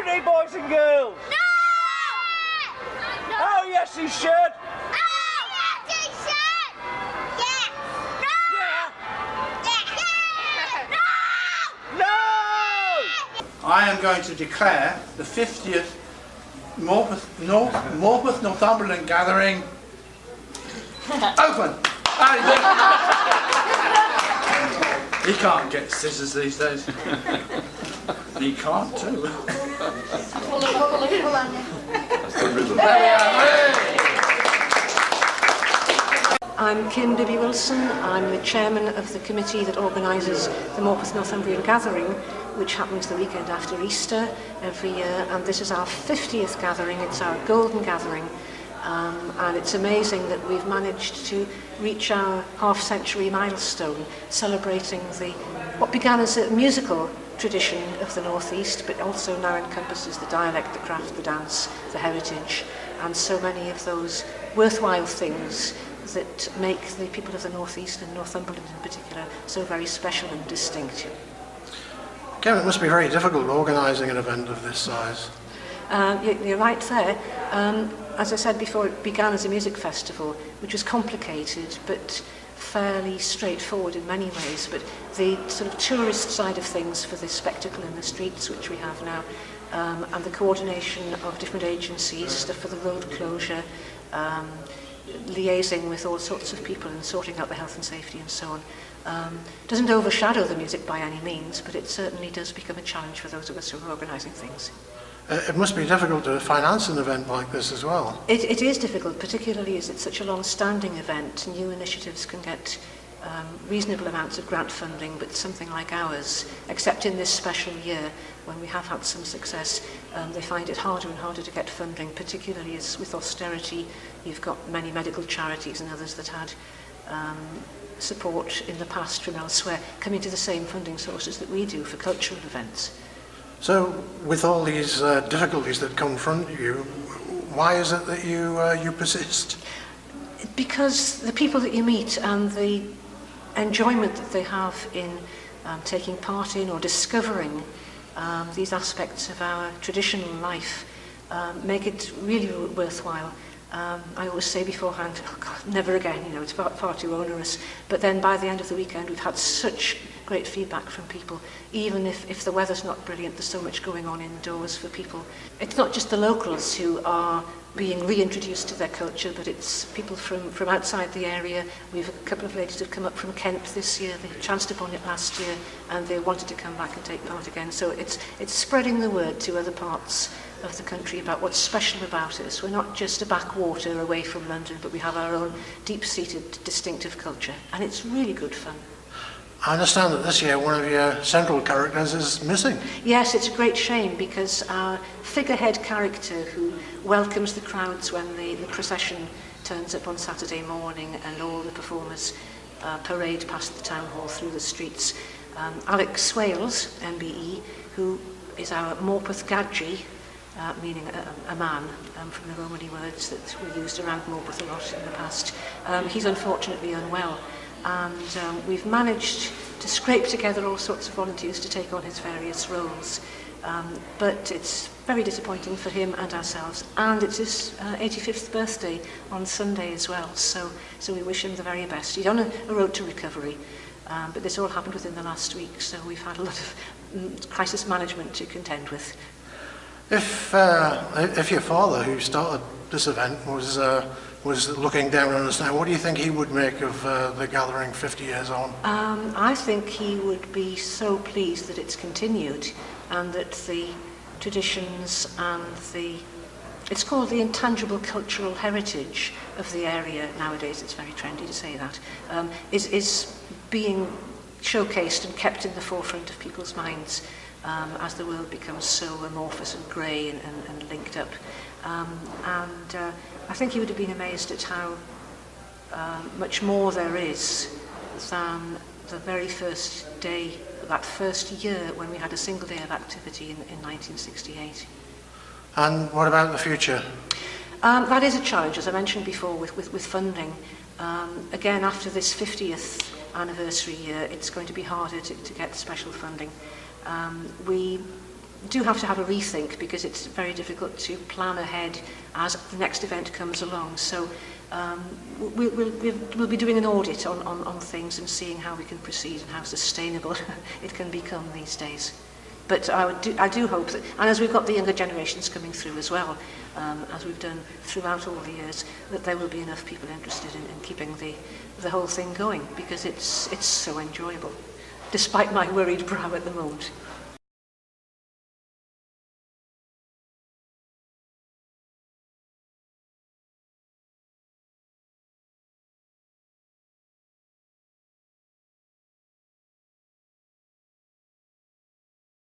Unity, boys and girls! No! Oh, yes, he should! Oh, yes, he should! Yes! No! Yeah. No! I am going to declare the 50th Morpeth Northumbrian Gathering open. He can't get scissors these days. He can't too. There we are. I'm Kim Bibby Wilson. I'm the chairman of the committee that organises the Morpeth Northumbrian Gathering, which happens the weekend after Easter every year, and this is our 50th gathering. It's our golden gathering, and it's amazing that we've managed to reach our half-century milestone, celebrating what began as a musical tradition of the North East, but also now encompasses the dialect, the craft, the dance, the heritage, and so many of those worthwhile things that make the people of the North East and Northumberland in particular so very special and distinct. Kevin, it must be very difficult organising an event of this size. You're right there. As I said before, it began as a music festival, which was complicated but fairly straightforward in many ways. But the sort of tourist side of things for the spectacle in the streets, which we have now, and the coordination of different agencies, stuff for the road closure, liaising with all sorts of people and sorting out the health and safety and so on, doesn't overshadow the music by any means, but it certainly does become a challenge for those of us who are organising things. It must be difficult to finance an event like this as well. It is difficult, particularly as it's such a long-standing event. New initiatives can get reasonable amounts of grant funding, but something like ours, except in this special year when we have had some success, they find it harder and harder to get funding, particularly as with austerity you've got many medical charities and others that had support in the past from elsewhere coming to the same funding sources that we do for cultural events. So, with all these difficulties that confront you, why is it that you persist? Because the people that you meet and the enjoyment that they have in taking part in or discovering these aspects of our traditional life make it really worthwhile. I always say beforehand, oh God, never again, it's far too onerous. But then by the end of the weekend, we've had such great feedback from people. Even if the weather's not brilliant, there's so much going on indoors for people. It's not just the locals who are being reintroduced to their culture, but it's people from outside the area. We've a couple of ladies who've come up from Kent this year. They chanced upon it last year, and they wanted to come back and take part again. So it's spreading the word to other parts of the country about what's special about us. We're not just a backwater away from London, but we have our own deep-seated, distinctive culture, and it's really good fun. I understand that this year one of your central characters is missing. Yes, it's a great shame because our figurehead character who welcomes the crowds when the procession turns up on Saturday morning and all the performers parade past the town hall through the streets, Alex Swales, MBE, who is our Morpeth Gadgi, meaning a man, from the Romany words that were used around Morpeth a lot in the past. He's unfortunately unwell, and we've managed to scrape together all sorts of volunteers to take on his various roles. But it's very disappointing for him and ourselves, and it's his 85th birthday on Sunday as well, so we wish him the very best. He's on a road to recovery, but this all happened within the last week, so we've had a lot of crisis management to contend with. If your father, who started this event, was looking down on us now, what do you think he would make of the gathering 50 years on? I think he would be so pleased that it's continued and that the traditions and it's called the intangible cultural heritage of the area nowadays, it's very trendy to say that, is being showcased and kept in the forefront of people's minds as the world becomes so amorphous and grey and linked up. I think he would have been amazed at how much more there is than the very first day, that first year when we had a single day of activity in 1968. And what about the future? That is a challenge, as I mentioned before, with funding. Again, after this 50th anniversary year, it's going to be harder to get special funding. We do have to have a rethink because it's very difficult to plan ahead as the next event comes along. So we'll be doing an audit on things and seeing how we can proceed and how sustainable it can become these days. But I do hope that, and as we've got the younger generations coming through as well, as we've done throughout all the years, that there will be enough people interested in keeping the whole thing going, because it's so enjoyable, despite my worried brow at the moment.